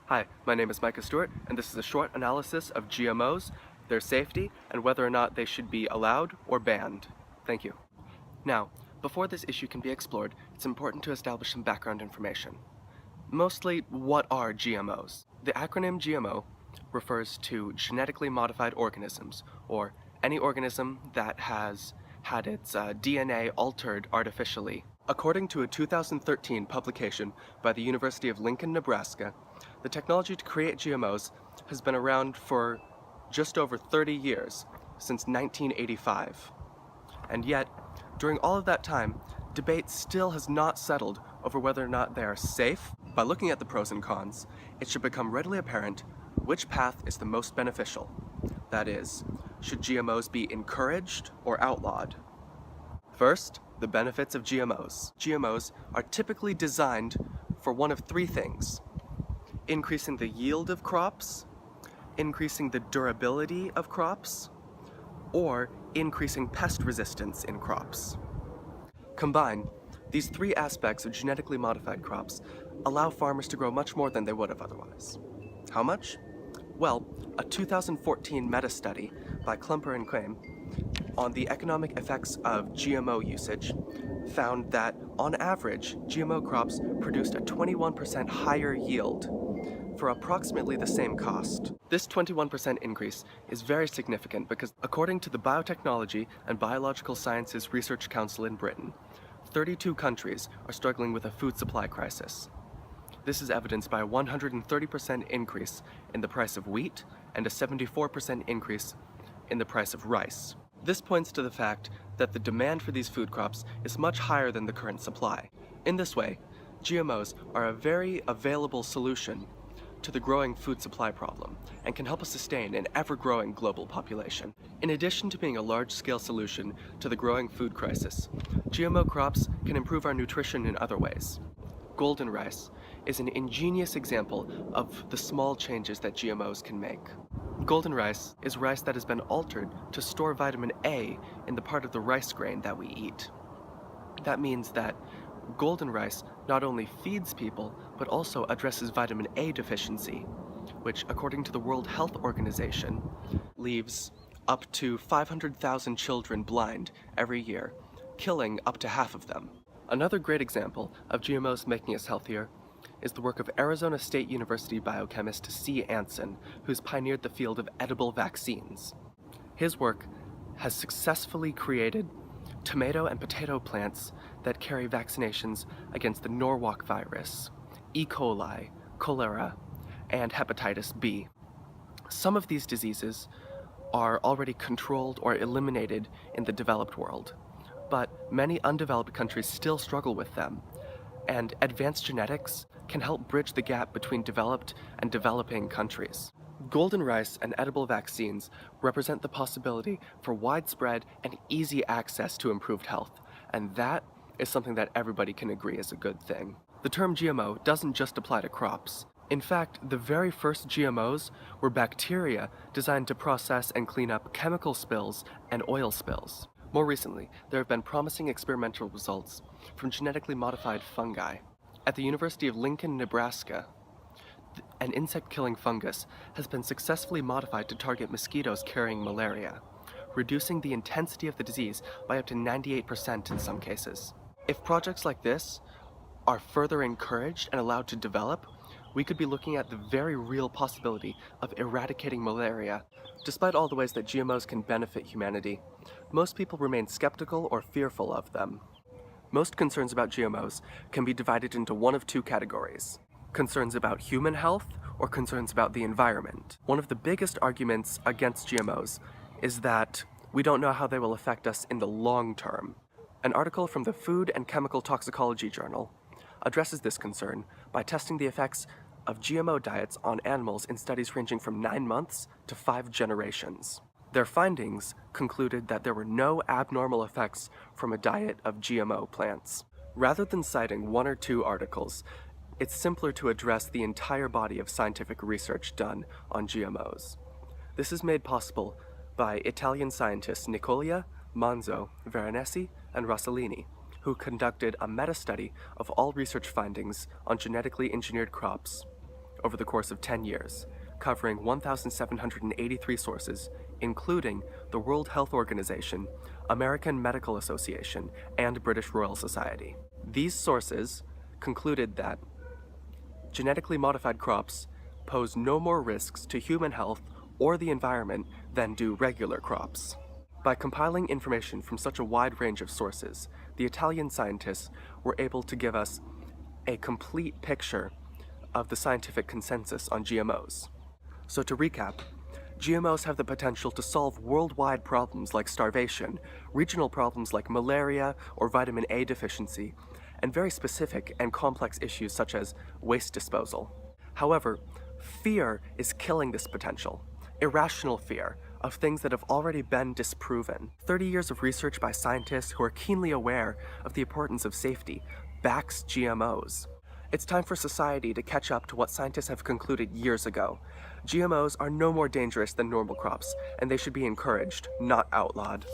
Hi, my name is Micah Stewart, and this is a short analysis of GMOs, their safety, and whether or not they should be allowed or banned. Thank you. Now, before this issue can be explored, it's important to establish some background information. Mostly, what are GMOs? The acronym GMO refers to genetically modified organisms, or any organism that has had its DNA altered artificially. According to a 2013 publication by the University of Lincoln, Nebraska, the technology to create GMOs has been around for just over 30 years, since 1985. And yet, during all of that time, debate still has not settled over whether or not they are safe. By looking at the pros and cons, it should become readily apparent which path is the most beneficial. That is, should GMOs be encouraged or outlawed? First, the benefits of GMOs. GMOs are typically designed for one of three things: increasing the yield of crops, increasing the durability of crops, or increasing pest resistance in crops. Combined, these three aspects of genetically modified crops allow farmers to grow much more than they would have otherwise. How much? Well, a 2014 meta-study by Klumper and Quaim on the economic effects of GMO usage found that, on average, GMO crops produced a 21% higher yield for approximately the same cost. This 21% increase is very significant because, according to the Biotechnology and Biological Sciences Research Council in Britain, 32 countries are struggling with a food supply crisis. This is evidenced by a 130% increase in the price of wheat and a 74% increase in the price of rice. This points to the fact that the demand for these food crops is much higher than the current supply. In this way, GMOs are a very available solution to the growing food supply problem and can help us sustain an ever-growing global population. In addition to being a large-scale solution to the growing food crisis, GMO crops can improve our nutrition in other ways. Golden rice is an ingenious example of the small changes that GMOs can make. Golden rice is rice that has been altered to store vitamin A in the part of the rice grain that we eat. That means that golden rice not only feeds people, but also addresses vitamin A deficiency, which, according to the World Health Organization, leaves up to 500,000 children blind every year, killing up to half of them. Another great example of GMOs making us healthier is the work of Arizona State University biochemist C. Anson, who's pioneered the field of edible vaccines. His work has successfully created tomato and potato plants that carry vaccinations against the Norwalk virus, E. coli, cholera, and hepatitis B. Some of these diseases are already controlled or eliminated in the developed world, but many undeveloped countries still struggle with them, and advanced genetics can help bridge the gap between developed and developing countries. Golden rice and edible vaccines represent the possibility for widespread and easy access to improved health, and that is something that everybody can agree is a good thing. The term GMO doesn't just apply to crops. In fact, the very first GMOs were bacteria designed to process and clean up chemical spills and oil spills. More recently, there have been promising experimental results from genetically modified fungi. At the University of Lincoln, Nebraska, an insect-killing fungus has been successfully modified to target mosquitoes carrying malaria, reducing the intensity of the disease by up to 98% in some cases. If projects like this are further encouraged and allowed to develop, we could be looking at the very real possibility of eradicating malaria. Despite all the ways that GMOs can benefit humanity, most people remain skeptical or fearful of them. Most concerns about GMOs can be divided into one of two categories: concerns about human health or concerns about the environment. One of the biggest arguments against GMOs is that we don't know how they will affect us in the long term. An article from the Food and Chemical Toxicology Journal addresses this concern by testing the effects of GMO diets on animals in studies ranging from 9 months to 5 generations. Their findings concluded that there were no abnormal effects from a diet of GMO plants. Rather than citing one or two articles, it's simpler to address the entire body of scientific research done on GMOs. This is made possible by Italian scientists Nicolia, Manzo, Veronesi, and Rossellini, who conducted a meta-study of all research findings on genetically engineered crops over the course of 10 years, covering 1,783 sources, including the World Health Organization, American Medical Association, and British Royal Society. These sources concluded that genetically modified crops pose no more risks to human health or the environment than do regular crops. By compiling information from such a wide range of sources, the Italian scientists were able to give us a complete picture of the scientific consensus on GMOs. So to recap, GMOs have the potential to solve worldwide problems like starvation, regional problems like malaria or vitamin A deficiency, and very specific and complex issues such as waste disposal. However, fear is killing this potential. Irrational fear of things that have already been disproven. 30 years of research by scientists who are keenly aware of the importance of safety backs GMOs. It's time for society to catch up to what scientists have concluded years ago. GMOs are no more dangerous than normal crops, and they should be encouraged, not outlawed.